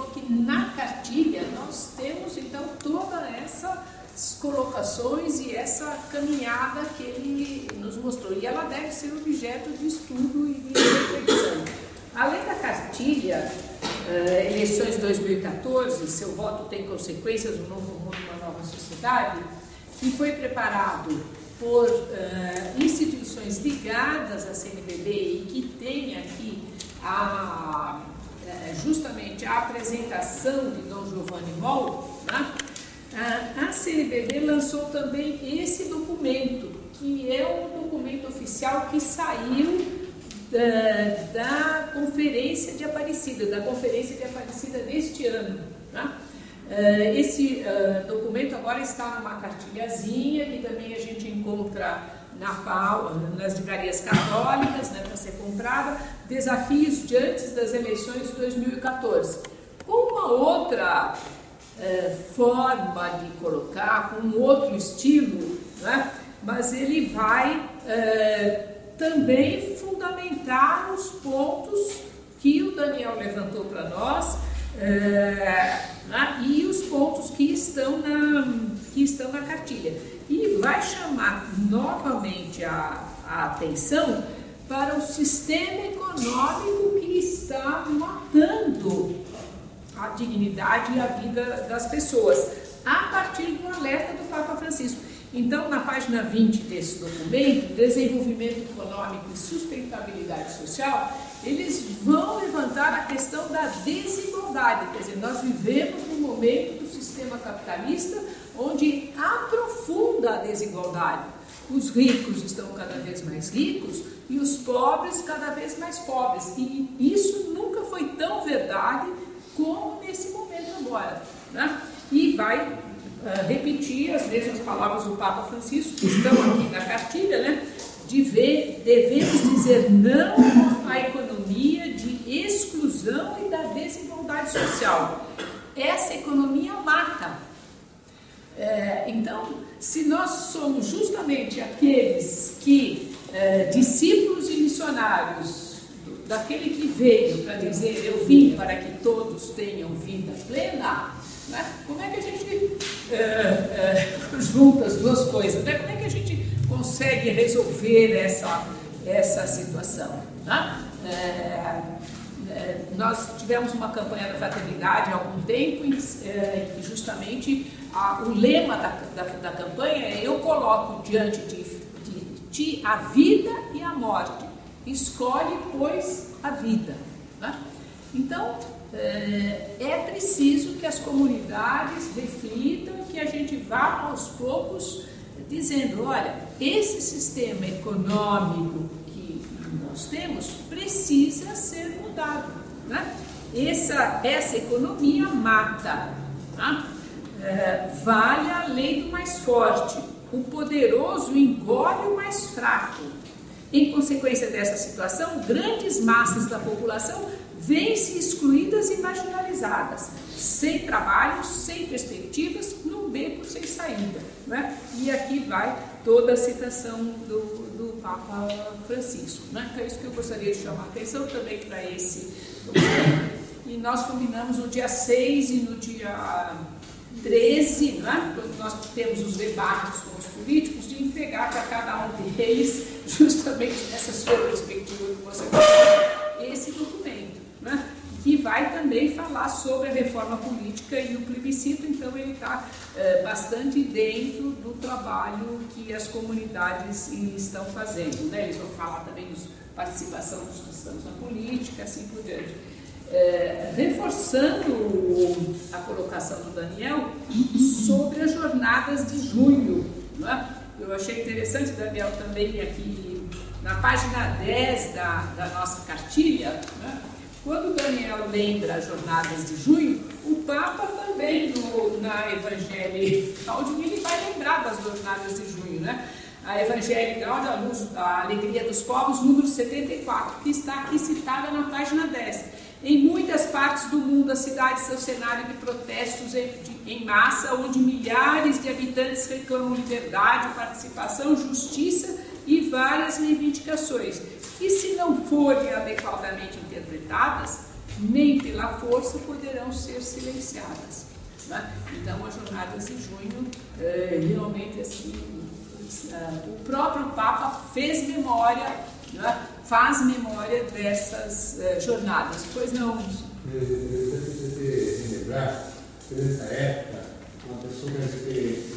observou que na cartilha nós temos então todas essas colocações e essa caminhada que ele nos mostrou. E ela deve ser objeto de estudo e de reflexão. Além da cartilha, eleições 2014, seu voto tem consequências, um novo mundo, uma nova sociedade, que foi preparado por instituições ligadas à CNBB e que tem aqui justamente a apresentação de Dom Giovanni Moll, né? A CNBB lançou também esse documento, que é um documento oficial que saiu da Conferência de Aparecida, deste ano. Né? Esse documento agora está numa cartilhazinha, que também a gente encontra nas livrarias católicas, né, para ser comprada, desafios diante das eleições de 2014. Com uma outra forma de colocar, com um outro estilo, né, mas ele vai também fundamentar os pontos que o Daniel levantou para nós, e os pontos que estão na cartilha. E vai chamar novamente a atenção para o sistema econômico que está matando a dignidade e a vida das pessoas, a partir do alerta do Papa Francisco. Então, na página 20 desse documento, Desenvolvimento Econômico e Sustentabilidade Social, eles vão levantar a questão da desigualdade. Quer dizer, nós vivemos num momento do sistema capitalista onde aprofunda a desigualdade. Os ricos estão cada vez mais ricos e os pobres cada vez mais pobres. E isso nunca foi tão verdade como nesse momento agora, né? E vai repetir as mesmas palavras do Papa Francisco, que estão aqui na cartilha, né? Devemos dizer não à economia de exclusão e da desigualdade social. Essa economia mata. Então, se nós somos justamente aqueles que, discípulos e missionários, daquele que veio para dizer, eu vim para que todos tenham vida plena, né? Como é que a gente junta as duas coisas? Né? Como é que a gente consegue resolver essa situação? Né? Nós tivemos uma campanha da fraternidade há algum tempo e justamente o lema da campanha é: eu coloco diante de ti a vida e a morte, escolhe, pois, a vida. Né? Então, é preciso que as comunidades reflitam, que a gente vá aos poucos dizendo, olha, esse sistema econômico que nós temos precisa ser mudado. Né? Essa economia mata. Né? Vale a lei do mais forte. O poderoso engole o mais fraco. Em consequência dessa situação, grandes massas da população vêm-se excluídas e marginalizadas, sem trabalho, sem perspectivas, num beco sem saída. Né? E aqui vai toda a citação do Papa Francisco. Né? Então é isso que eu gostaria de chamar a atenção também para esse documento. E nós combinamos no dia 6 e no dia 13, né? Quando nós temos os debates com os políticos, de entregar para cada um deles, justamente nessa sua perspectiva que você colocou, esse documento, né? Que vai também falar sobre a reforma política e o plebiscito. Então ele está bastante dentro do trabalho que as comunidades estão fazendo, né? Eles vão falar também da participação dos cristãos na política, assim por diante. Reforçando a colocação do Daniel sobre as jornadas de junho, né? Eu achei interessante, Daniel, também aqui na página 10 da nossa cartilha, né? Quando o Daniel lembra as jornadas de junho, o Papa também, na Evangelii Gaudium, ele vai lembrar das jornadas de junho, né? A Evangelii Gaudium, a Alegria dos Povos, número 74, que está aqui citada na página 10. Em muitas partes do mundo, as cidades são cenário de protestos em massa, onde milhares de habitantes reclamam liberdade, participação, justiça e várias reivindicações, que, se não forem adequadamente interpretadas, nem pela força poderão ser silenciadas. Né? Então, as jornadas de junho, realmente, assim, o próprio Papa fez memória, né? Faz memória dessas jornadas. Pois não? Você lembrar que nessa época, uma pessoa que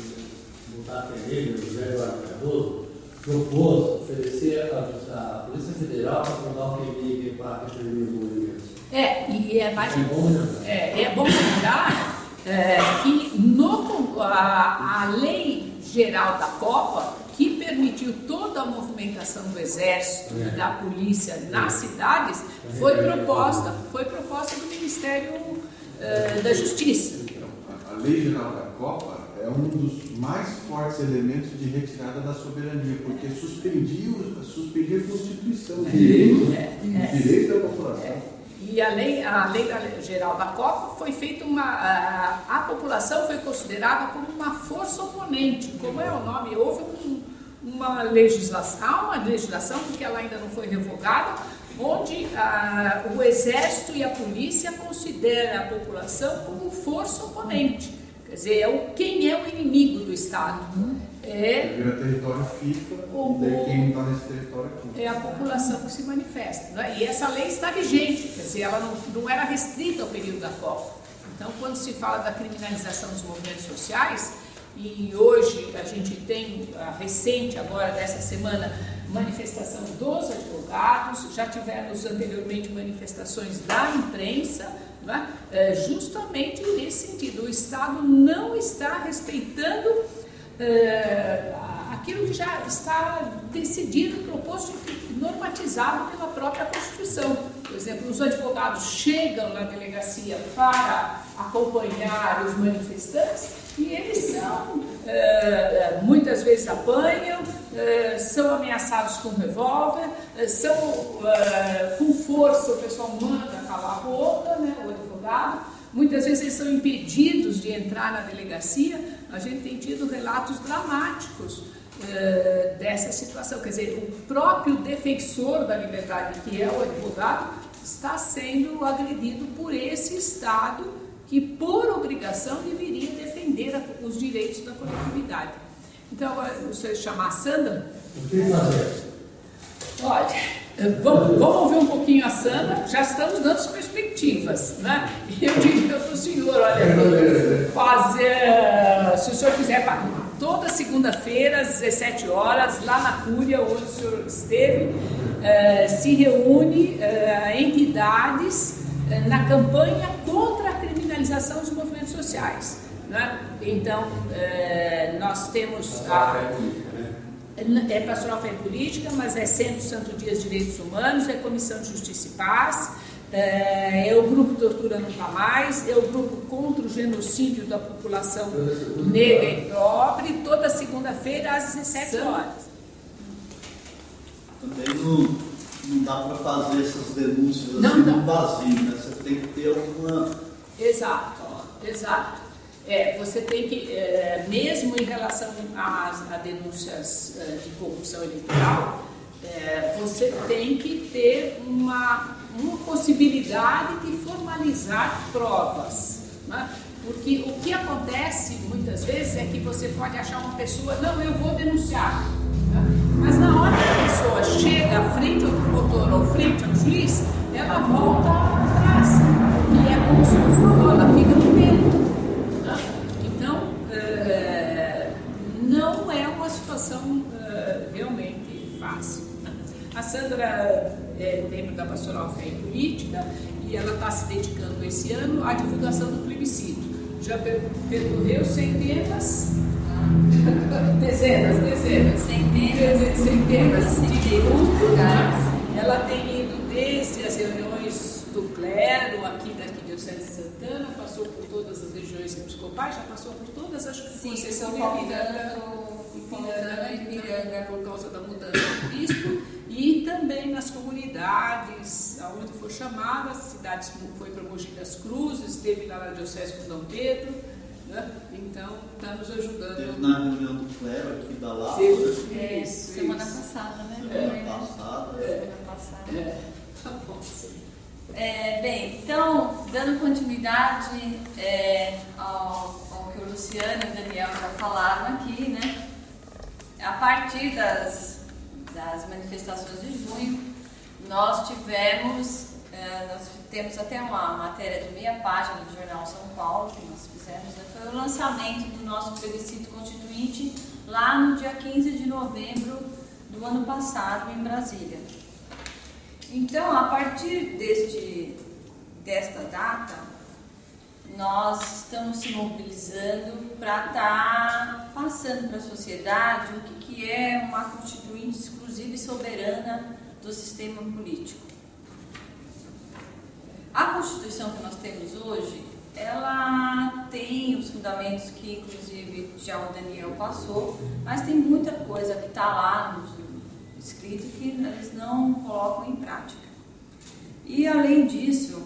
botar Pereira, José Eduardo Cardoso, propôs oferecer à Polícia Federal para fundar o PMI para prevenir os movimentos. É bom lembrar que a lei geral da Copa, que permitiu toda a movimentação do Exército e da Polícia nas cidades, foi proposta do Ministério da Justiça. A lei geral da Copa é um dos mais fortes elementos de retirada da soberania, porque suspendia a Constituição, os direitos da população. E a lei geral da Copa foi feita a população foi considerada como uma força oponente, como é o nome, houve uma legislação, porque ela ainda não foi revogada, onde o Exército e a Polícia consideram a população como força oponente, quer dizer, quem é o inimigo do Estado. Vira território FIFA, quem não está nesse território aqui. É a população que se manifesta. Né? E essa lei está vigente, quer dizer, ela não era restrita ao período da Copa. Então, quando se fala da criminalização dos movimentos sociais, e hoje a gente tem, recente agora, dessa semana, manifestação dos advogados, já tivemos anteriormente manifestações da imprensa, né? Justamente nesse sentido, o Estado não está respeitando aquilo que já está decidido, proposto e normatizado pela própria Constituição. Por exemplo, os advogados chegam na delegacia para acompanhar os manifestantes e eles são, muitas vezes apanham, são ameaçados com revólver, com força o pessoal manda calar a boca, né, o advogado. Muitas vezes eles são impedidos de entrar na delegacia. A gente tem tido relatos dramáticos dessa situação. Quer dizer, o próprio defensor da liberdade, que é o advogado, está sendo agredido por esse Estado que, por obrigação, deveria defender os direitos da coletividade. Então, agora, você chamar a Sandra? O que fazer? Olha, vamos ouvir um pouquinho a Sandra, já estamos dando as perspectivas, né? E eu diria para o senhor, olha, se o senhor quiser, toda segunda-feira, às 17 horas, lá na Cúria, onde o senhor esteve, se reúne entidades na campanha contra a criminalização dos movimentos sociais, né? Então, nós temos é Pastoral Fé e Política, mas é Centro Santo Dias de Direitos Humanos, é Comissão de Justiça e Paz, é o Grupo Tortura Nunca Mais, é o Grupo contra o Genocídio da População Negra e Pobre, toda segunda-feira às 17 horas. Também não dá para fazer essas denúncias assim no vazio, né? Você tem que ter alguma... Exato. Você tem que, mesmo em relação a denúncias de corrupção eleitoral, você tem que ter uma possibilidade de formalizar provas, né? Porque o que acontece muitas vezes é que você pode achar uma pessoa, não, eu vou denunciar, né? Mas na hora que a pessoa chega à frente ao promotor ou frente ao juiz, ela volta atrás, e é como o senhor falou, ela fica com medo. Não é uma situação realmente fácil. A Sandra é membro da Pastoral Fé e Política e ela está se dedicando esse ano à divulgação do plebiscito. Já percorreu centenas de lugares. Ela tem ido desde as reuniões do clero aqui da Arquidiocese de Santana, passou por todas as regiões episcopais, já passou por todas as Conceição de Ipiranga, por causa da mudança do bispo, e também nas comunidades, aonde for chamada, as cidades foi para Mogi das Cruzes, esteve lá na Diocese com Dom Pedro, né? Então está nos ajudando. Teve na reunião do clero aqui da Lapa. Semana passada, né? Semana passada. Tá bom, sim. Bem, então, dando continuidade ao que o Luciano e o Daniel já falaram aqui, né? A partir das manifestações de junho, nós temos até uma matéria de meia página do jornal São Paulo que nós fizemos, né? Foi o lançamento do nosso plebiscito constituinte lá no dia 15 de novembro do ano passado em Brasília. Então, a partir desta data, nós estamos se mobilizando para estar passando para a sociedade o que é uma constituinte exclusiva e soberana do sistema político. A Constituição que nós temos hoje, ela tem os fundamentos que, inclusive, já o Daniel passou, mas tem muita coisa que está lá escrito que eles não colocam em prática. E, além disso,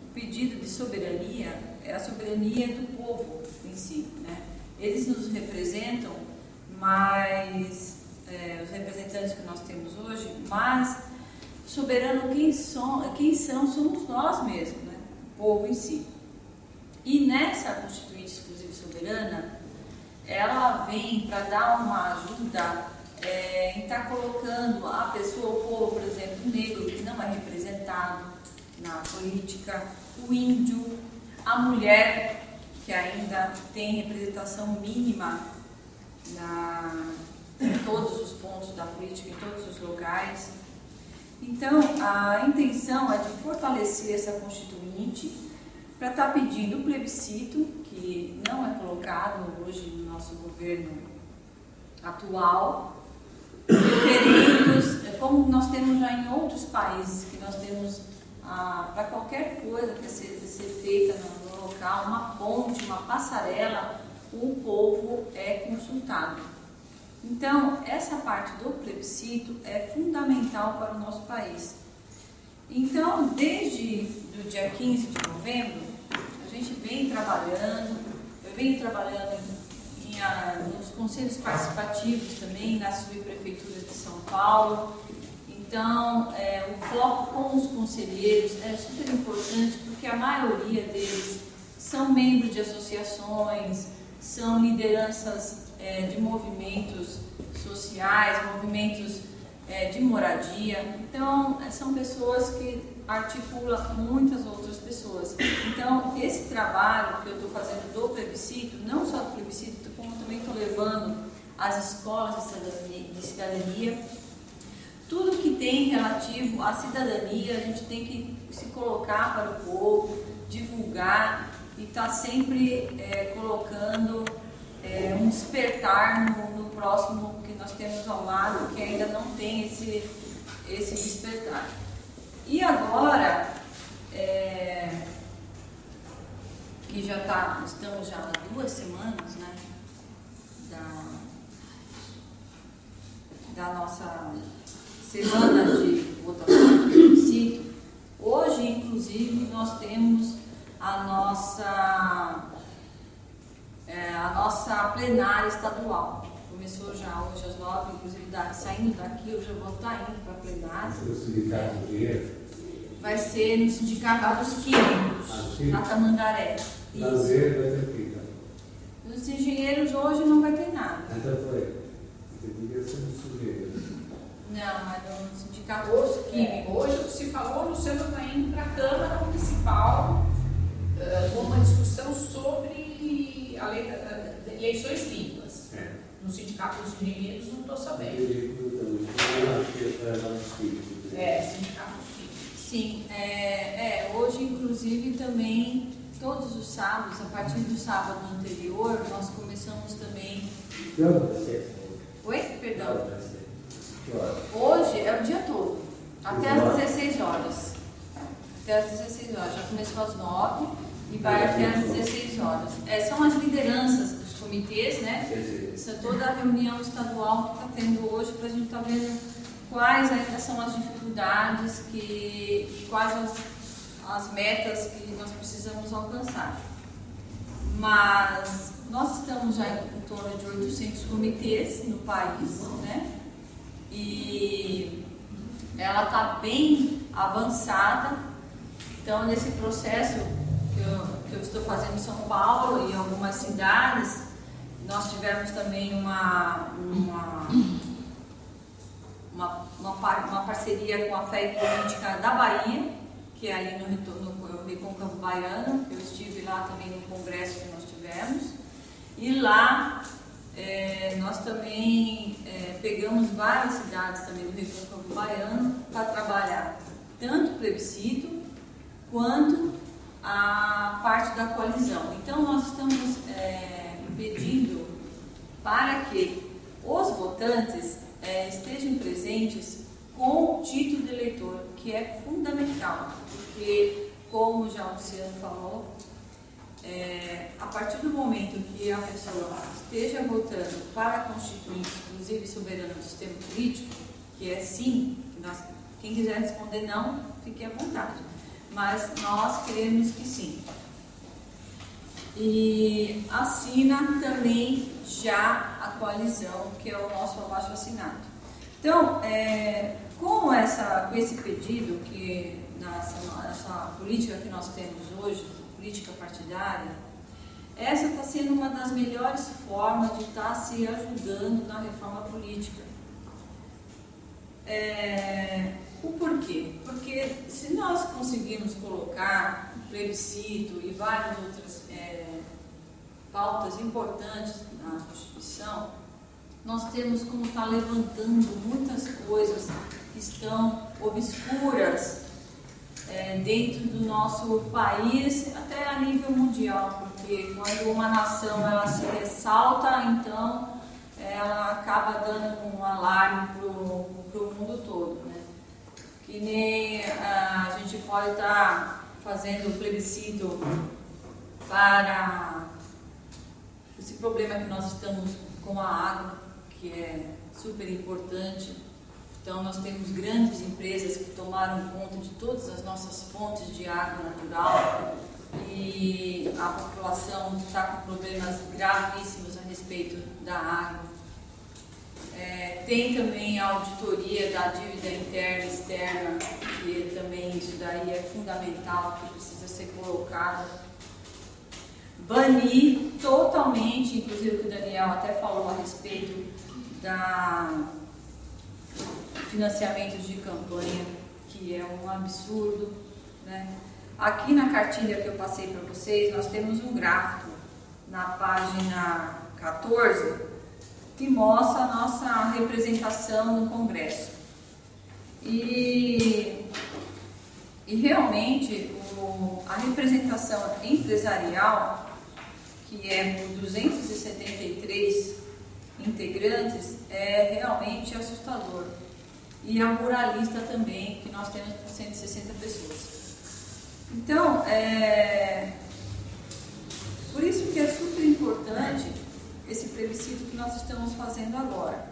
o pedido de soberania é a soberania do povo em si, né? Eles nos representam, mas os representantes que nós temos hoje, mas soberano quem são somos nós mesmos, né? O povo em si. E nessa Constituinte Exclusiva e Soberana, ela vem para dar uma ajuda em estar colocando a pessoa, o povo, por exemplo, o negro, que não é representado na política, o índio, a mulher, que ainda tem representação mínima em todos os pontos da política, em todos os locais. Então, a intenção é de fortalecer essa Constituinte para estar pedindo o plebiscito, que não é colocado hoje no nosso governo atual, referendos, como nós temos já em outros países, que nós temos para qualquer coisa que ser feita no local, uma ponte, uma passarela, o povo é consultado. Então, essa parte do plebiscito é fundamental para o nosso país. Então, desde o dia 15 de novembro, a gente vem trabalhando, nos conselhos participativos também, nas subprefeituras de São Paulo. Então, o foco com os conselheiros é super importante, porque a maioria deles são membros de associações, são lideranças de movimentos sociais, movimentos de moradia. Então, são pessoas que articulam muitas outras pessoas. Então, esse trabalho que eu estou fazendo do plebiscito, não só do plebiscito, como também estou levando as escolas de cidadania, tudo que tem relativo à cidadania, a gente tem que se colocar para o povo, divulgar e estar sempre colocando um despertar no próximo que nós temos ao lado, que ainda não tem esse despertar. E agora, que estamos já há 2 semanas, né, da nossa semana de votação de plebiscito, hoje, inclusive, nós temos a nossa plenária estadual. Começou já hoje às 9, inclusive saindo daqui, eu já vou estar indo para a plenária. O sindicato do dinheiro? Vai ser no Sindicato dos Químicos, na Tamandaré. Na Verde vai ter pica. Nos engenheiros hoje não vai ter nada. Então foi. Você devia ser no sujeito. Não, mas no Sindicato dos Químicos. Hoje o que se falou, Luciano está indo para a Câmara Municipal com uma discussão sobre a lei de eleições limpas. No Sindicato dos Engenheiros não estou sabendo. Sindicato dos Químicos. Sim, hoje inclusive também, todos os sábados, a partir do sábado anterior, nós começamos também... Oi? Perdão. Hoje é o dia todo, até às 16 horas. Até às 16 horas, já começou às 9 e vai até às 16 horas. São as lideranças dos comitês, né? Isso é toda a reunião estadual que está tendo hoje para a gente estar vendo quais ainda são as dificuldades, quais as metas que nós precisamos alcançar. Mas nós estamos já em torno de 800 comitês no país, né? E ela está bem avançada. Então, nesse processo que eu estou fazendo em São Paulo e em algumas cidades, nós tivemos também uma parceria com a Fé e Política da Bahia, que é ali no Recôncavo Baiano. Eu estive lá também no congresso que nós tivemos, e lá nós também pegamos várias cidades também do Recôncavo Baiano para trabalhar tanto o plebiscito quanto a parte da coalizão. Então nós estamos pedindo para que os votantes estejam presentes com o título de eleitor, que é fundamental, porque, como já o Luciano falou, a partir do momento que a pessoa esteja votando para constituir, inclusive soberano do sistema político, que é sim, quem quiser responder não, fique à vontade, mas nós queremos que sim. E assina também já a coalizão, que é o nosso abaixo-assinado. Então, com esse pedido, que nessa política que nós temos hoje, política partidária, essa está sendo uma das melhores formas de estar se ajudando na reforma política. O porquê? Porque se nós conseguirmos colocar o plebiscito e várias outras pautas importantes na Constituição, nós temos como estar levantando muitas coisas que estão obscuras dentro do nosso país, até a nível mundial, porque quando uma nação ela se ressalta, então ela acaba dando um alarme para o mundo todo, né? Que nem a gente pode estar fazendo plebiscito para esse problema que nós estamos com a água, que é super importante. Então nós temos grandes empresas que tomaram conta de todas as nossas fontes de água natural, e a população está com problemas gravíssimos a respeito da água. Tem também a auditoria da dívida interna e externa, que também isso daí é fundamental, que precisa ser colocado. Banir totalmente, inclusive o que o Daniel até falou a respeito da financiamento de campanha, que é um absurdo, né? Aqui na cartilha que eu passei para vocês, nós temos um gráfico na página 14 que mostra a nossa representação no Congresso. E realmente a representação empresarial, que é por 273 integrantes, é realmente assustador. E a ruralista também, que nós temos por 160 pessoas. Então, por isso que é super importante esse plebiscito que nós estamos fazendo agora.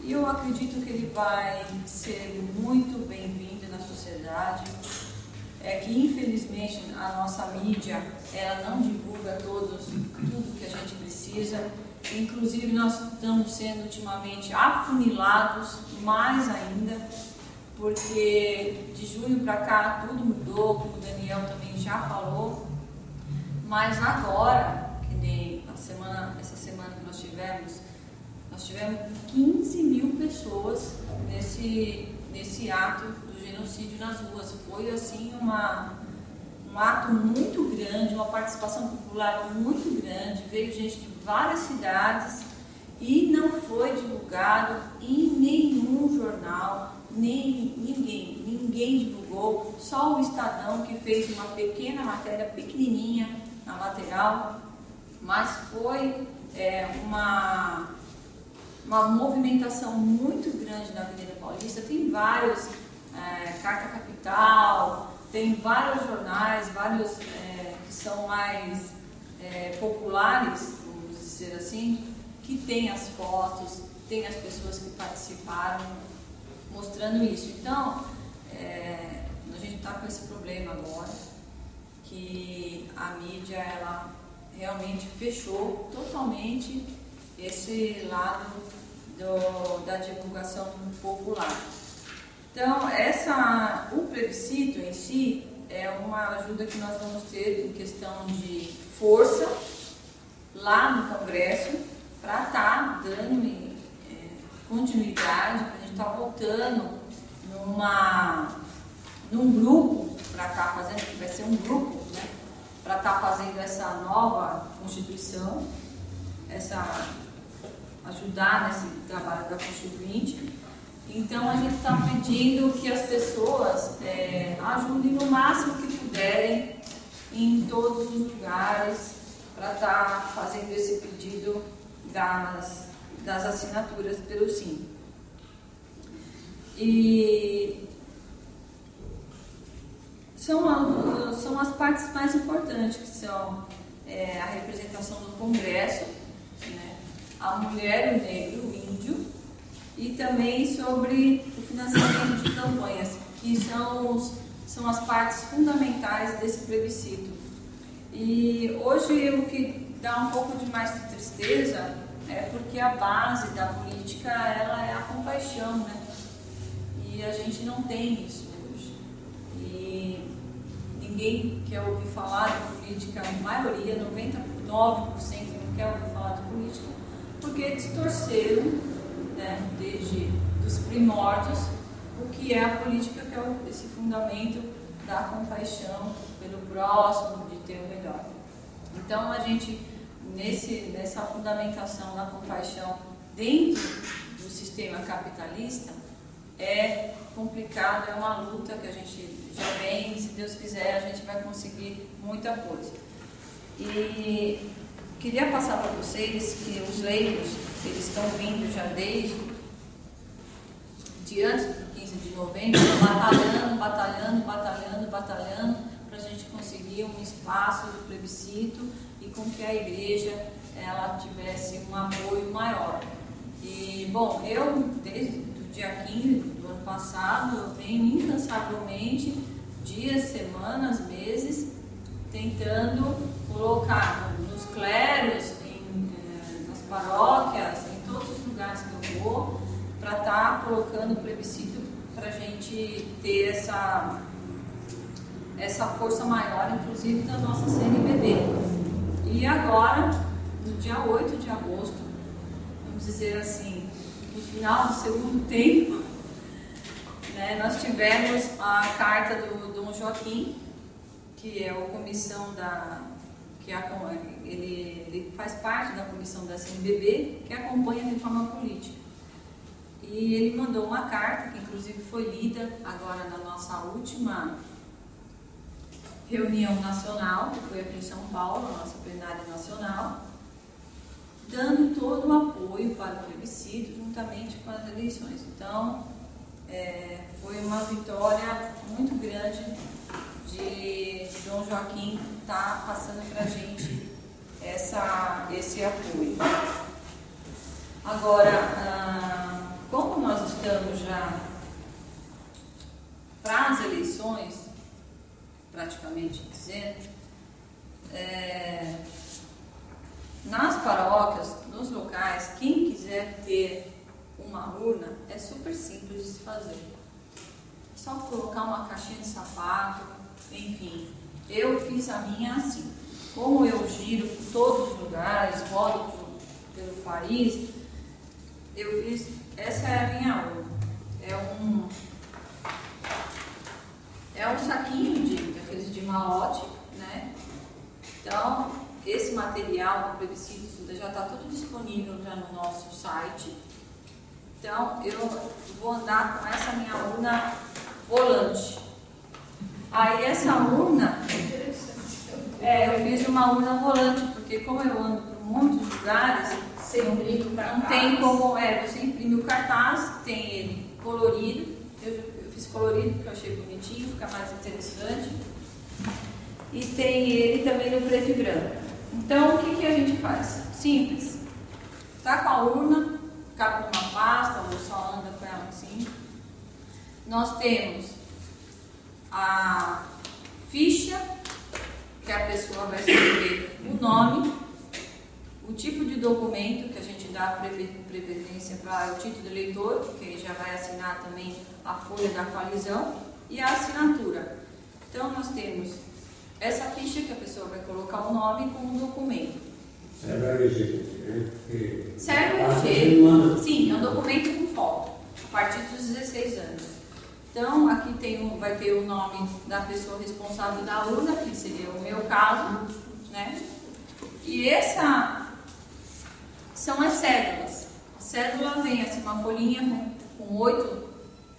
E eu acredito que ele vai ser muito bem-vindo na sociedade. Que infelizmente a nossa mídia ela não divulga tudo que a gente precisa. Inclusive nós estamos sendo ultimamente afunilados mais ainda, porque de junho para cá tudo mudou, como o Daniel também já falou. Mas agora, que nem essa semana que nós tivemos 15 mil pessoas nesse ato do genocídio nas ruas. Foi assim um ato muito grande, uma participação popular muito grande, veio gente de várias cidades e não foi divulgado em nenhum jornal, ninguém divulgou, só o Estadão que fez uma pequena matéria pequenininha na lateral, mas foi uma movimentação muito grande na Avenida Paulista. Tem vários, Carta Capital, tem vários jornais, vários que são mais populares, vamos dizer assim, que tem as fotos, tem as pessoas que participaram mostrando isso. Então, a gente está com esse problema agora, que a mídia ela realmente fechou totalmente esse lado da divulgação popular. Então, o plebiscito em si é uma ajuda que nós vamos ter em questão de força lá no Congresso para estar dando continuidade, para a gente estar voltando num grupo para estar fazendo, que vai ser um grupo, né, para estar fazendo essa nova Constituição, ajudar nesse trabalho da Constituinte. Então, a gente está pedindo que as pessoas ajudem no máximo que puderem em todos os lugares para estar fazendo esse pedido das assinaturas pelo Sim. E são as partes mais importantes, que são a representação do Congresso, né, a mulher, o negro, o índio, e também sobre o financiamento de campanhas, que são as partes fundamentais desse plebiscito. E hoje o que dá um pouco de mais de tristeza é porque a base da política ela é a compaixão, né? E a gente não tem isso hoje. E ninguém quer ouvir falar de política, a maioria, 99% não quer ouvir falar de política, porque distorceram, né, desde os primórdios, o que é a política, que é esse fundamento da compaixão pelo próximo, de ter o melhor. Então, a gente, nessa fundamentação da compaixão dentro do sistema capitalista, é complicado, é uma luta que a gente já vem, se Deus quiser, a gente vai conseguir muita coisa. E queria passar para vocês que os leigos, eles estão vindo já desde antes do 15 de novembro, batalhando para a gente conseguir um espaço do plebiscito e com que a igreja ela tivesse um apoio maior. E, bom, eu desde o dia 15 do ano passado, eu venho incansavelmente, dias, semanas, meses, tentando colocar nos cléros, nas paróquias, em todos os lugares que eu vou, para estar colocando o plebiscito para a gente ter essa força maior, inclusive da nossa CNBB. E agora, no dia 8 de agosto, vamos dizer assim, no final do segundo tempo, né, nós tivemos a carta do Dom Joaquim, que é a comissão ele faz parte da comissão da CNBB, que acompanha a reforma política. E ele mandou uma carta, que inclusive foi lida agora na nossa última reunião nacional, que foi aqui em São Paulo, a nossa plenária nacional, dando todo o apoio para o plebiscito, juntamente com as eleições. Então, foi uma vitória muito grande de Dom Joaquim estar passando para a gente esse apoio. Agora, como nós estamos já para as eleições, praticamente dizendo, nas paróquias, nos locais, quem quiser ter uma urna, é super simples de se fazer. É só colocar uma caixinha de sapato, enfim. Eu fiz a minha assim. Como eu giro por todos os lugares, rodo pelo país, eu fiz, essa é a minha urna. É um saquinho daqueles de malote, né? Então, esse material do plebiscito já está tudo disponível já no nosso site. Então, eu vou andar com essa minha urna volante. Aí essa urna, eu fiz uma urna volante, porque como eu ando por muitos lugares, não tem como, você imprime o cartaz, tem ele colorido, eu fiz colorido porque eu achei bonitinho, fica mais interessante, e tem ele também no preto e branco. Então, o que a gente faz? Simples. Tá com a urna, cabe numa pasta, ou só anda com ela assim. Nós temos a ficha, que a pessoa vai escrever o nome, o tipo de documento que a gente dar preferência para o título de eleitor, porque já vai assinar também a folha da coalizão, e a assinatura. Então, nós temos essa ficha que a pessoa vai colocar o nome com um documento. Serve a RG, né? Serve a RG, sim, é um documento com foto, a partir dos 16 anos. Então, aqui vai ter o nome da pessoa responsável da urna, que seria o meu caso, né? E essa são as cédulas. A cédula vem assim, uma folhinha com 8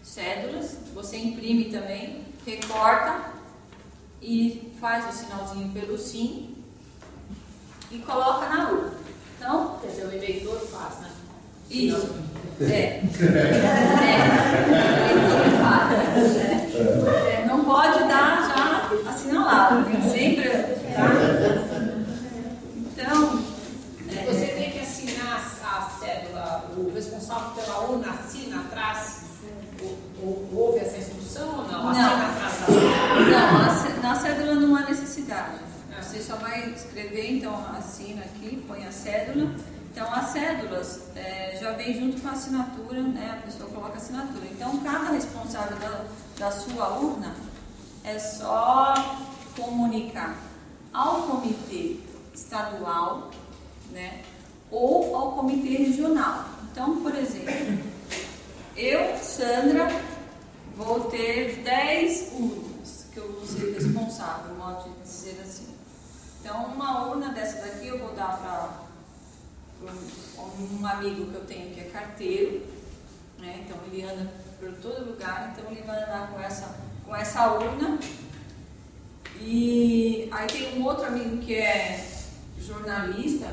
cédulas, você imprime também, recorta e faz o sinalzinho pelo sim e coloca na urna. Então, quer dizer, o eleitor faz, né? Isso. O eleitor faz. Não pode dar já assinalado, tem sempre. Então, você tem que assinar a cédula, o responsável pela urna assina atrás. Houve essa instrução ou não? Assina atrás da urna? Não, na cédula não há necessidade. Você só vai escrever, então assina aqui, põe a cédula. Então as cédulas já vem junto com a assinatura, né? A pessoa coloca a assinatura. Então cada responsável da sua urna é só comunicar ao comitê estadual, né? Ou ao comitê regional. Então, por exemplo, eu, Sandra, vou ter 10 urnas que eu vou ser responsável, modo de dizer assim. Então, uma urna dessa daqui eu vou dar para um amigo que eu tenho que é carteiro, né? Então ele anda por todo lugar, então ele vai andar com essa urna. E aí tem um outro amigo que é jornalista,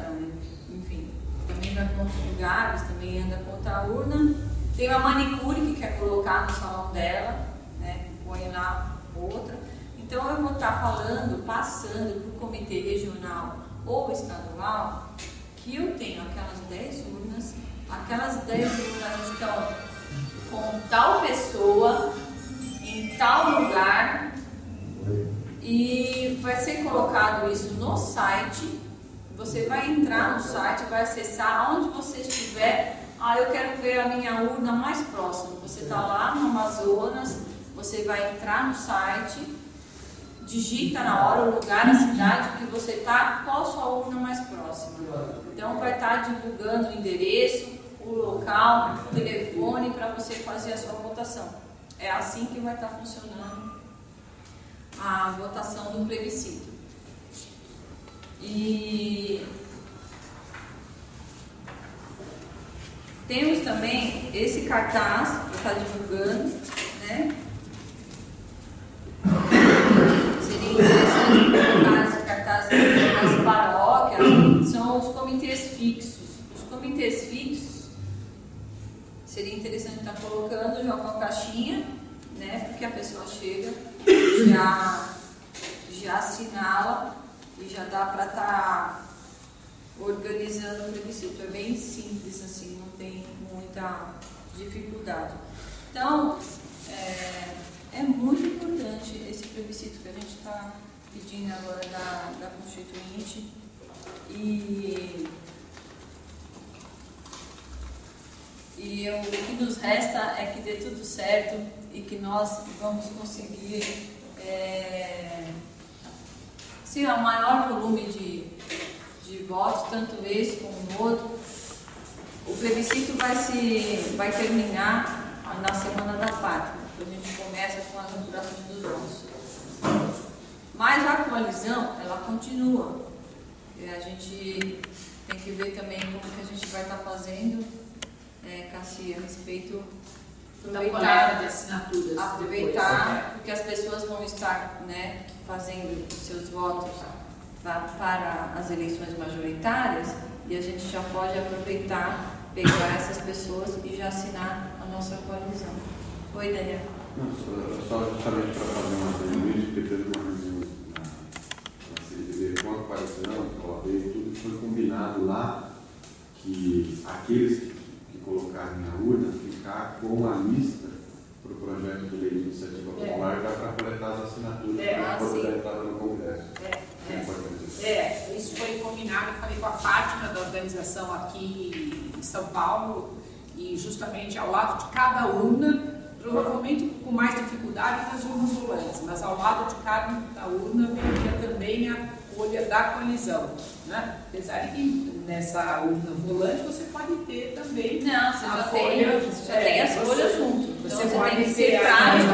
enfim, também vai para outros lugares, também anda com outra urna. Tem uma manicure que quer colocar no salão dela, né? Põe lá outra. Então eu vou estar falando, passando para o comitê regional ou estadual, que eu tenho aquelas 10 urnas estão com tal pessoa, em tal lugar, e vai ser colocado isso no site. Você vai entrar no site, vai acessar onde você estiver. Eu quero ver a minha urna mais próxima. Você está lá no Amazonas, você vai entrar no site, digita na hora o lugar, a cidade que você está, qual a sua urna mais próxima. Então vai estar divulgando o endereço, o local, o telefone para você fazer a sua votação. É assim que vai estar funcionando a votação do plebiscito. E temos também esse cartaz que está divulgando, né? Seria interessante colocar esse cartaz nas paróquias, são os comitês fixos. Os comitês fixos seria interessante estar colocando já com a caixinha, né? Porque a pessoa chega, já assinala e já dá para estar organizando o plebiscito. É bem simples assim, não tem muita dificuldade. Então, é muito importante esse plebiscito que a gente está pedindo agora da Constituinte. E o que nos resta é que dê tudo certo e que nós vamos conseguir o maior volume de votos, tanto esse como o outro. O plebiscito vai terminar na Semana da Pátria. A gente começa com as apurações dos votos. Mas a coalizão, ela continua. E a gente tem que ver também como que a gente vai estar fazendo, Cassi, a respeito da coleta de assinaturas. Aproveitar, porque as pessoas vão estar, né, fazendo os seus votos para as eleições majoritárias, e a gente já pode aproveitar, pegar essas pessoas e já assinar a nossa coalizão. Oi, Daniel. Não, só justamente para fazer uma entrevista, porque teve uma reunião na CDB com a coalizão, com a OAB e tudo, foi combinado lá que aqueles que colocarem na urna ficar com a lista para o projeto de lei de iniciativa popular, já para coletar as assinaturas para poder dar entrada no Congresso. É importante. Isso foi combinado, eu falei com a Fátima da organização aqui em São Paulo, e justamente ao lado de cada urna, provavelmente com mais dificuldade nas urnas volantes, mas ao lado de cada urna veria também a folha da coalizão, né? Apesar de que nessa urna volante você pode ter também a folha, você já tem as folhas junto. Você então, pode tem que ter ser prático,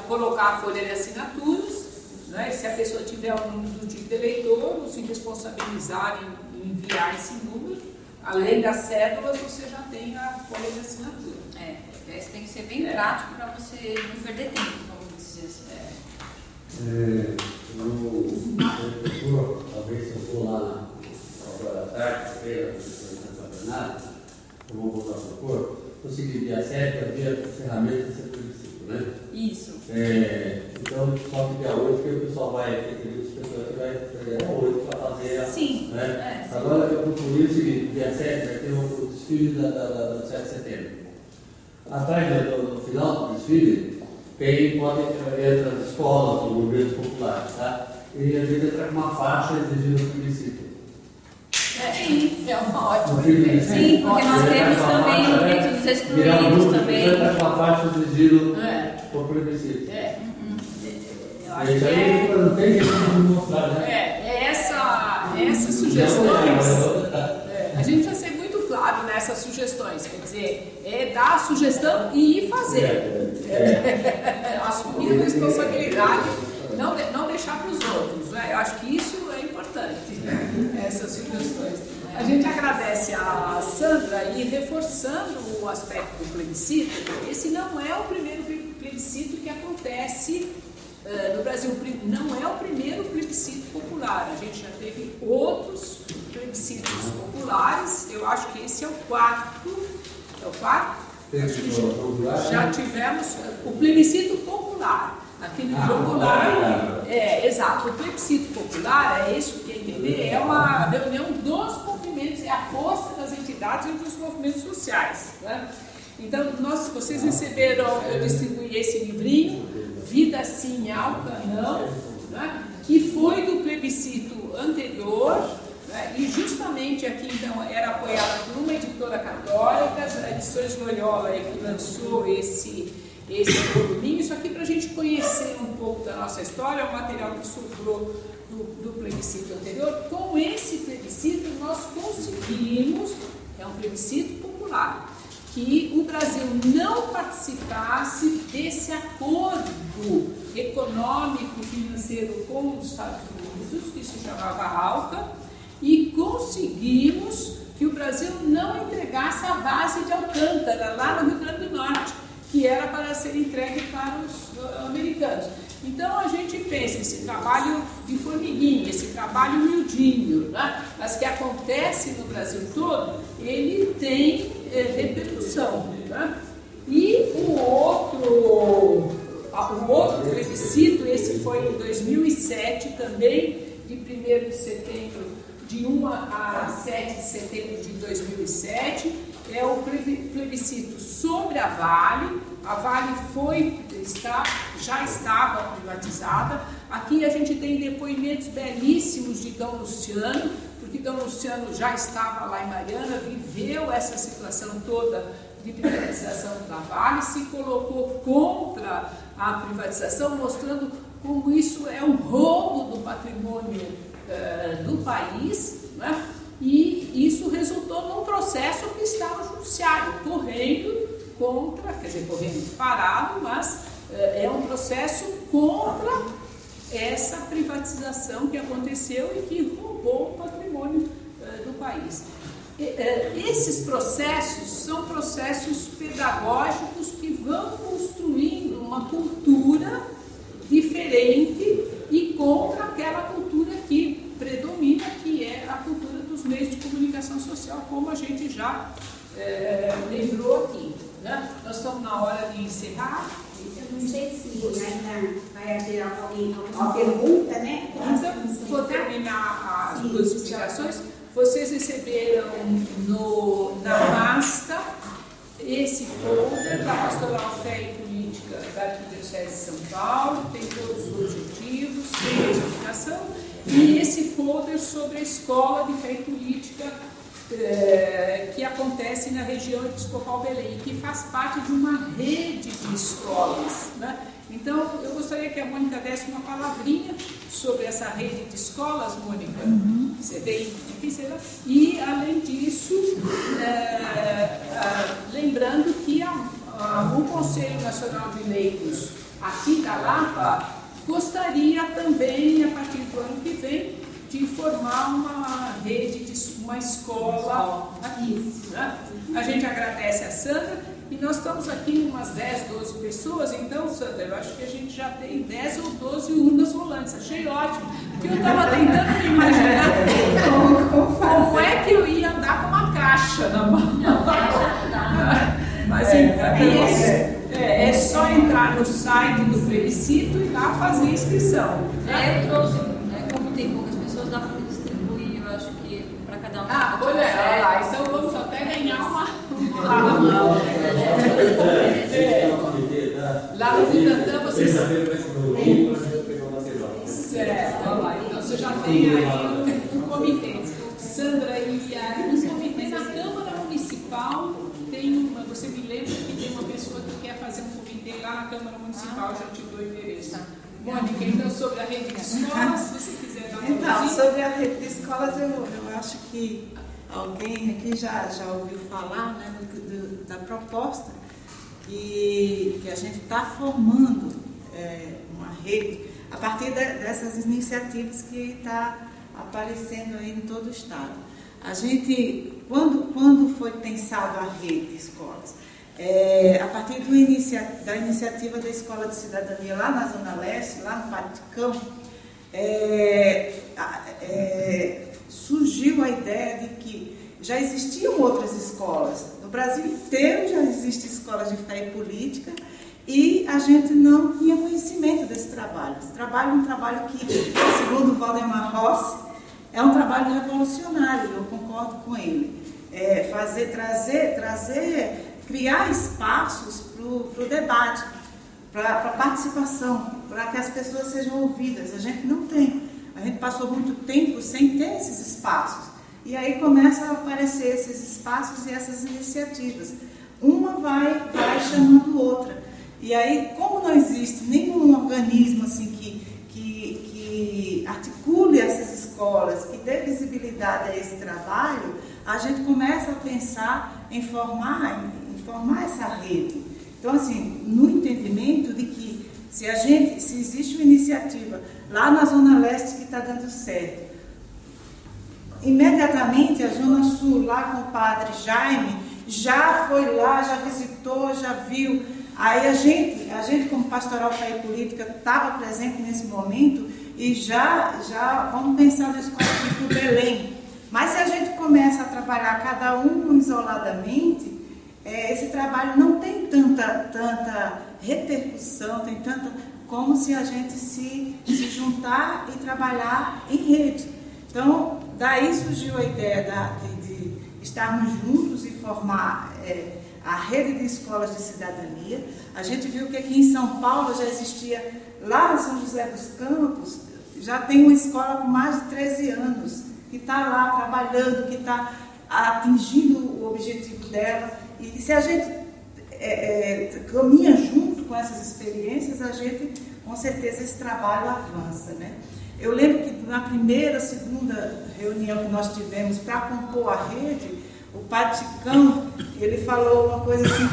colocar a folha de assinaturas, né? Se a pessoa tiver o número do título de eleitor, ou se responsabilizar em enviar esse número, além das cédulas, você já tem a folha de assinatura. Isso tem que ser bem prático para você não perder tempo, vamos dizer assim. Talvez se eu for lá agora à tarde, eu vou voltar para o corpo, conseguir dia 7 é o dia da ferramenta de ser plebiscito, né? Isso. Então, só que dia 8, porque o pessoal vai ter as pessoas que vai dia 8 para fazer a. Sim. Né? Agora eu procurei o seguinte: dia 7 vai ter o desfile do 7 de setembro. Atrás, no final do desfile, entra as escolas, os movimentos populares, tá? E a gente entra com uma faixa exigindo o plebiscito. Sim, é uma ótima ideia. Sim, porque nós temos também o direito dos excluídos também. Entra com uma faixa exigindo o plebiscito. Isso aí não tem jeito de mostrar, né? Essas sugestões. A gente precisa ser muito claro nessas sugestões, quer dizer, dar a sugestão e ir fazer. Assumir a responsabilidade, não deixar para os outros. Né? Eu acho que isso é importante, essas sugestões. A gente agradece a Sandra e reforçando o aspecto do plebiscito, esse não é o primeiro plebiscito que acontece no Brasil, não é o primeiro plebiscito popular, a gente já teve outros plebiscitos populares, eu acho que esse é o quarto. É o quarto? Já tivemos o plebiscito popular. Aquele popular. Exato. O plebiscito popular, é isso que entender, é uma reunião dos movimentos, é a força das entidades entre os movimentos sociais. Né? Então, vocês receberam, eu distribuí esse livrinho, Vida Sim, Alta Não, né? Que foi do plebiscito anterior, né? E justamente aqui então era apoiada por uma editora católica, a Edições Loyola, que lançou esse voluminho. Isso aqui para a gente conhecer um pouco da nossa história, é um material que sobrou do plebiscito anterior. Com esse plebiscito nós conseguimos, é um plebiscito popular, que o Brasil não participasse desse acordo econômico financeiro com os Estados Unidos, que se chamava ALCA, e conseguimos que o Brasil não entregasse a base de Alcântara, lá no Rio Grande do Norte, que era para ser entregue para os americanos. Então a gente pensa, esse trabalho de formiguinha, esse trabalho miudinho, né? Mas que acontece no Brasil todo, ele tem repercussão. Né? E o outro plebiscito, esse foi em 2007 também, de 1º de setembro, de 1 a 7 de setembro de 2007, é o plebiscito sobre a Vale. A Vale já estava privatizada. Aqui a gente tem depoimentos belíssimos de Dom Luciano, porque Dom Luciano já estava lá em Mariana, viveu essa situação toda de privatização da Vale, se colocou contra a privatização, mostrando como isso é um roubo do patrimônio do país, né? E isso resultou num processo que está no judiciário, correndo parado, mas é um processo contra essa privatização que aconteceu e que roubou o patrimônio do país. Esses processos são processos pedagógicos que vão construindo uma cultura diferente e contra aquela cultura que predomina, que é a cultura dos meios de comunicação social, como a gente já lembrou aqui. Né? Nós estamos na hora de encerrar. Eu não sei se ainda vai haver alguma pergunta, né? Então, vou terminar as duas explicações. Vocês receberam na pasta esse folder da Pastoral Fé e Política da Arquidiocese de São Paulo, tem todos os objetivos, tem a explicação, e esse folder sobre a Escola de Fé e Política que acontece na região episcopal Belém, que faz parte de uma rede de escolas, né? Então, eu gostaria que a Mônica desse uma palavrinha sobre essa rede de escolas, Mônica. Você vem e, além disso, lembrando que o Conselho Nacional de Leigos aqui da Lapa gostaria também, a partir do ano que vem, de formar uma rede, uma escola aqui. Né? A gente agradece a Sandra e nós estamos aqui umas 10, 12 pessoas, então, Sandra, eu acho que a gente já tem 10 ou 12 urnas rolantes. Achei ótimo, porque eu estava tentando me imaginar como é que eu ia andar com uma caixa na mão. Mas é só entrar no site do plebiscito e lá fazer a inscrição. Eu trouxe, como tem poucas pessoas, dá para distribuir, eu acho que para cada um. Olha lá, então vamos até ganhar uma. Lá no Butantã vocês. Certo, olha lá, então você já tem aí um comitê. Sandra, e aí no comitê na Câmara Municipal tem uma. Você me lembra que tem uma pessoa que quer fazer um comitê lá na Câmara Municipal, já te dou o endereço. Mônica, então sobre a rede de escolas, se você quiser dar uma Então, sobre a rede de escolas, eu acho que alguém aqui já ouviu falar, né, da proposta que a gente está formando uma rede a partir dessas iniciativas que está aparecendo aí em todo o estado. A gente, quando foi pensado a rede de escolas, a partir da iniciativa da Escola de Cidadania lá na Zona Leste, lá no Vaticão, surgiu a ideia de que já existiam outras escolas. No Brasil inteiro já existem escolas de fé e política e a gente não tinha conhecimento desse trabalho. Esse trabalho é um trabalho que, segundo Valdemar Rossi, é um trabalho revolucionário, eu concordo com ele. Criar espaços para o debate, para a participação, para que as pessoas sejam ouvidas. A gente não tem. A gente passou muito tempo sem ter esses espaços. E aí começam a aparecer esses espaços e essas iniciativas. Uma vai chamando outra. E aí, como não existe nenhum organismo assim, que articule essas escolas, que dê visibilidade a esse trabalho, a gente começa a pensar em formar essa rede. Então, assim, no entendimento de que se existe uma iniciativa lá na Zona Leste que está dando certo, imediatamente a Zona Sul, lá com o padre Jaime, já foi lá, já visitou, já viu. Aí a gente como Pastoral Fé e Política, estava presente nesse momento e já vamos pensar na Escola de Belém. Mas se a gente começa a trabalhar cada um isoladamente, esse trabalho não tem tanta repercussão, tem tanta como se a gente se juntar e trabalhar em rede. Então, daí surgiu a ideia de estarmos juntos e formar a rede de escolas de cidadania. A gente viu que aqui em São Paulo já existia, lá em São José dos Campos, já tem uma escola com mais de 13 anos, que está lá trabalhando, que está atingindo o objetivo dela. E se a gente caminha junto com essas experiências, a gente, com certeza, esse trabalho avança, né? Eu lembro que na segunda reunião que nós tivemos para compor a rede, o Padre Chicão, ele falou uma coisa assim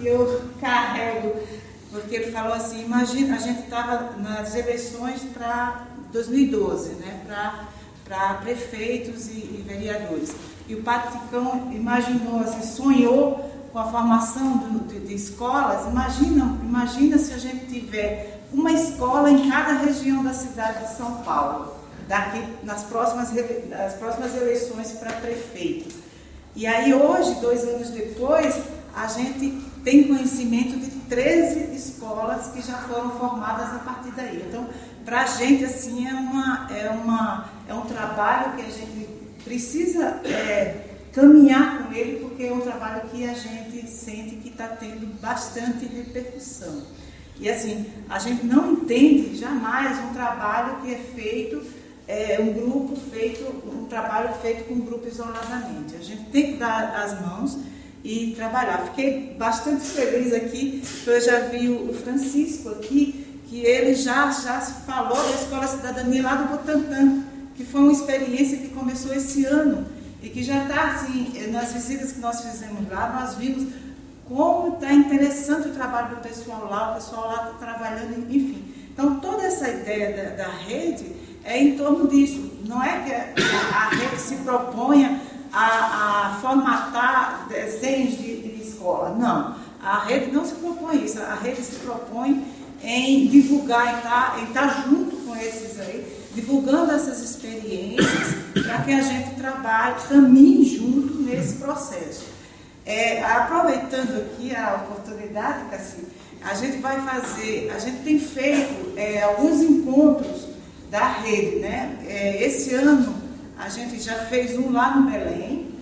que eu carrego, porque ele falou assim, imagina, a gente estava nas eleições para 2012, né, para prefeitos e vereadores. E o Padre Chicão imaginou, assim, sonhou com a formação de escolas. Imagina se a gente tiver uma escola em cada região da cidade de São Paulo, nas próximas eleições para prefeito. E aí hoje, 2 anos depois, a gente tem conhecimento de 13 escolas que já foram formadas a partir daí. Então, para a gente, assim, é um trabalho que a gente precisa caminhar com ele, porque é um trabalho que a gente sente que está tendo bastante repercussão. E assim, a gente não entende jamais um trabalho que é feito um grupo feito, um trabalho feito com um grupo isoladamente. A gente tem que dar as mãos e trabalhar. Fiquei bastante feliz aqui, porque eu já vi o Francisco aqui, que ele já falou da Escola Cidadania lá do Butantã, que foi uma experiência que começou esse ano e que já está assim, nas visitas que nós fizemos lá, nós vimos como está interessante o trabalho do pessoal lá, o pessoal lá está trabalhando, enfim. Então, toda essa ideia da rede é em torno disso. Não é que a rede se proponha a formatar desenhos de escola, não. A rede não se propõe isso, a rede se propõe em divulgar, em estar junto com esses aí, divulgando essas experiências para que a gente trabalhe, caminhe junto nesse processo. Aproveitando aqui a oportunidade, Cassi, a gente tem feito alguns encontros da rede, né? Esse ano a gente já fez um lá no Belém,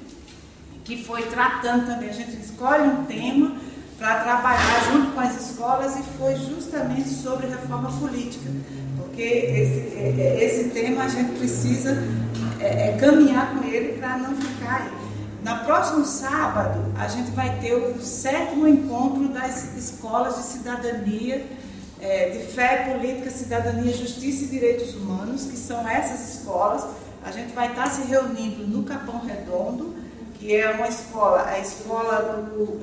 que foi tratando também, a gente escolhe um tema para trabalhar junto com as escolas e foi justamente sobre reforma política, porque esse tema a gente precisa caminhar com ele para não ficar aí. No próximo sábado, a gente vai ter o 7º encontro das escolas de cidadania, de fé, política, cidadania, justiça e direitos humanos, que são essas escolas. A gente vai estar se reunindo no Capão Redondo, que é uma escola, a escola do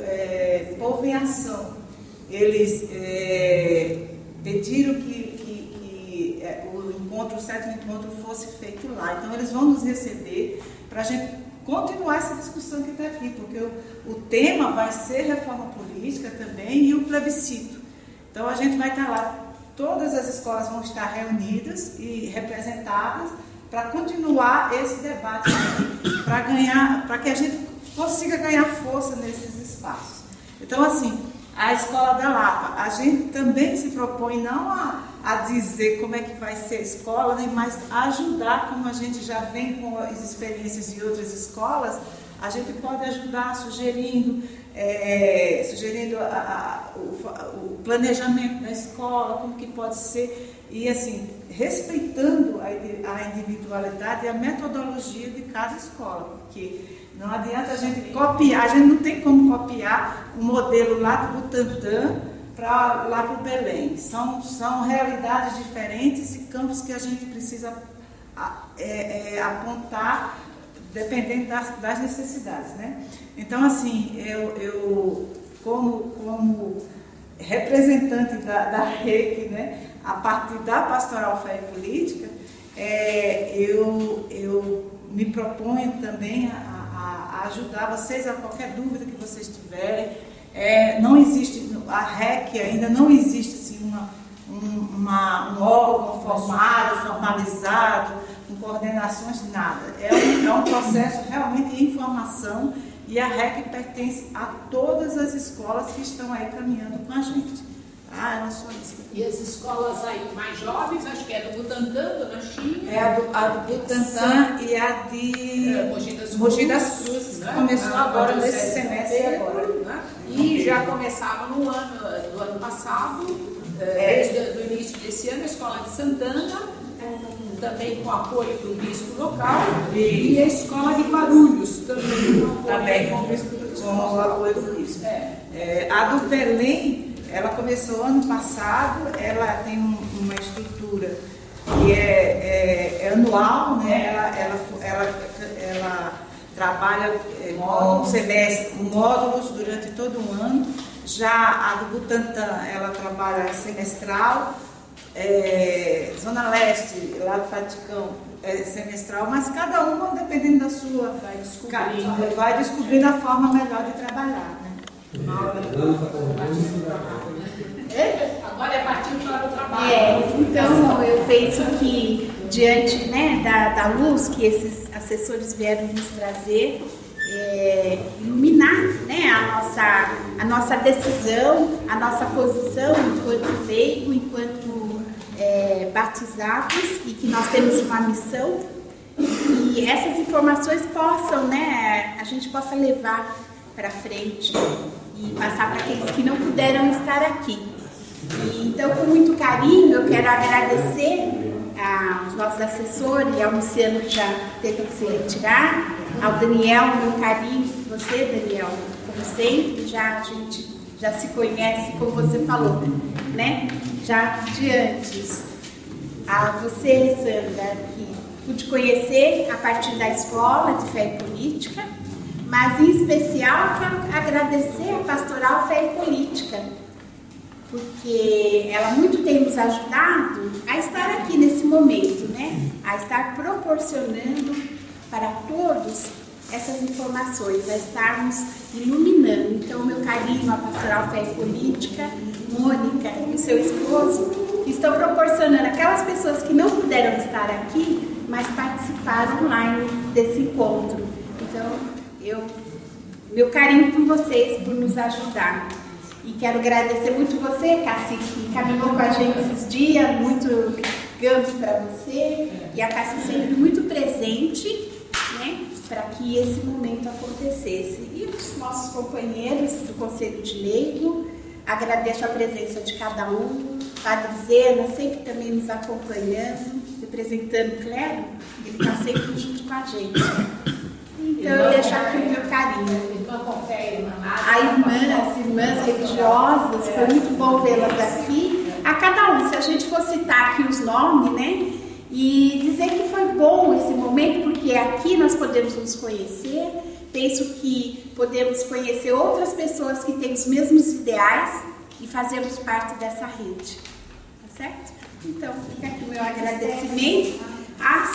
Povo em Ação. Eles pediram que o 7º encontro fosse feito lá. Então, eles vão nos receber para a gente continuar essa discussão que está aqui, porque o tema vai ser reforma política também e o plebiscito. Então, a gente vai estar lá, todas as escolas vão estar reunidas e representadas para continuar esse debate aqui, para que a gente consiga ganhar força nesses espaços. Então, assim, a Escola da Lapa, a gente também se propõe não a dizer como é que vai ser a escola, né, mas a ajudar, como a gente já vem com as experiências de outras escolas, a gente pode ajudar sugerindo o planejamento da escola, como que pode ser, e assim, respeitando a individualidade e a metodologia de cada escola, porque não adianta a gente copiar, a gente não tem como copiar o modelo lá do Butantã para lá para o Belém. São realidades diferentes e campos que a gente precisa apontar dependendo das necessidades, né? Então, assim, eu como representante da REC, né, a partir da Pastoral Fé e Política, eu me proponho também a ajudar vocês a qualquer dúvida que vocês tiverem. Não existe, a REC ainda não existe assim, um órgão formalizado, com coordenações, nada. É um processo realmente de informação e a REC pertence a todas as escolas que estão aí caminhando com a gente. Não só isso. E as escolas aí mais jovens, acho que é do Butantã, Dona Chinha? É a do Butantã e a de Mogi das Cruzes, que começou agora nesse semestre agora. Né? E já começava no ano passado, desde o início desse ano, a Escola de Santana, também com apoio do bispo local, e a Escola de Guarulhos, também com o apoio do bispo. A do Belém, ela começou ano passado, ela tem uma estrutura que é anual, né? Ela trabalha com módulos durante todo o ano. Já a do Butantã, ela trabalha semestral. Zona Leste, lá do Vaticão, semestral, mas cada uma, dependendo da sua, vai descobrindo a forma melhor de trabalhar, né? Agora é partindo para o trabalho. Então, eu penso que, diante, né, da luz que esses assessores vieram nos trazer, iluminar, né, a nossa decisão, a nossa posição enquanto leigo, enquanto batizados, e que nós temos uma missão, e essas informações possam, né, a gente possa levar para frente e passar para aqueles que não puderam estar aqui. Então, com muito carinho, eu quero agradecer aos nossos assessores, ao Luciano que já teve que se retirar, ao Daniel, meu carinho, você, Daniel, como sempre, a gente já se conhece, como você falou, né? Já de antes. A você, Sandra, que pude conhecer a partir da escola de Fé e Política, mas em especial quero agradecer a Pastoral Fé e Política, porque ela muito tem nos ajudado a estar aqui nesse momento, né? A estar proporcionando para todos essas informações, a estarmos iluminando. Então, meu carinho à Pastoral Fé e Política, Mônica e seu esposo, que estão proporcionando aquelas pessoas que não puderam estar aqui, mas participaram online desse encontro. Então, meu carinho por vocês, por nos ajudar. E quero agradecer muito você, Cassi, que caminhou com a gente esses dias, muito gamos para você. E a Cassi sempre muito presente, né, para que esse momento acontecesse. E os nossos companheiros do Conselho de Leigo, agradeço a presença de cada um. Padre Zena sempre também nos acompanhando, representando Clero, ele está sempre junto com a gente. Então, eu deixo aqui o meu carinho. As irmãs religiosas, foi muito bom vê-las aqui. A cada um, se a gente for citar aqui os nomes, né? E dizer que foi bom esse momento, porque aqui nós podemos nos conhecer. Penso que podemos conhecer outras pessoas que têm os mesmos ideais e fazermos parte dessa rede. Tá certo? Então, fica aqui o meu agradecimento.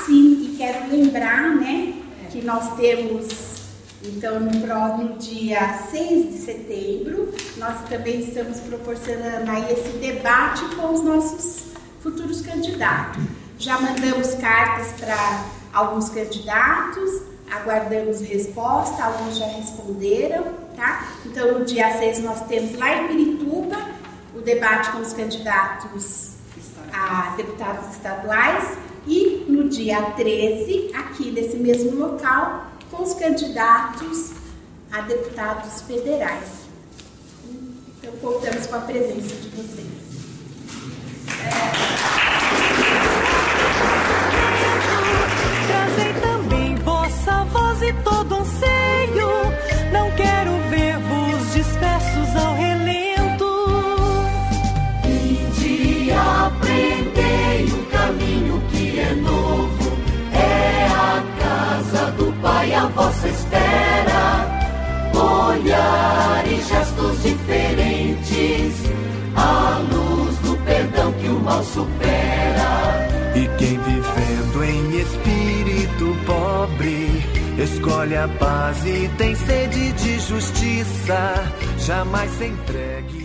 Sim, e quero lembrar, né, que nós temos, então, no dia 6 de setembro, nós também estamos proporcionando aí esse debate com os nossos futuros candidatos. Já mandamos cartas para alguns candidatos, aguardamos resposta, alguns já responderam, tá? Então, no dia 6 nós temos lá em Pirituba o debate com os candidatos a deputados estaduais e no dia 13, aqui nesse mesmo local, com os candidatos a deputados federais. Então, contamos com a presença de vocês. Trazei também vossa voz e todo anseio, não quero ver-vos dispersos ao relento. Vinde aprendei o caminho que é novo, é a casa do Pai a vossa espera. Olhar e gestos diferentes, a luz do perdão que o mal supera. E quem vivendo em espírito pobre escolhe a paz e tem sede de justiça, jamais se entregue.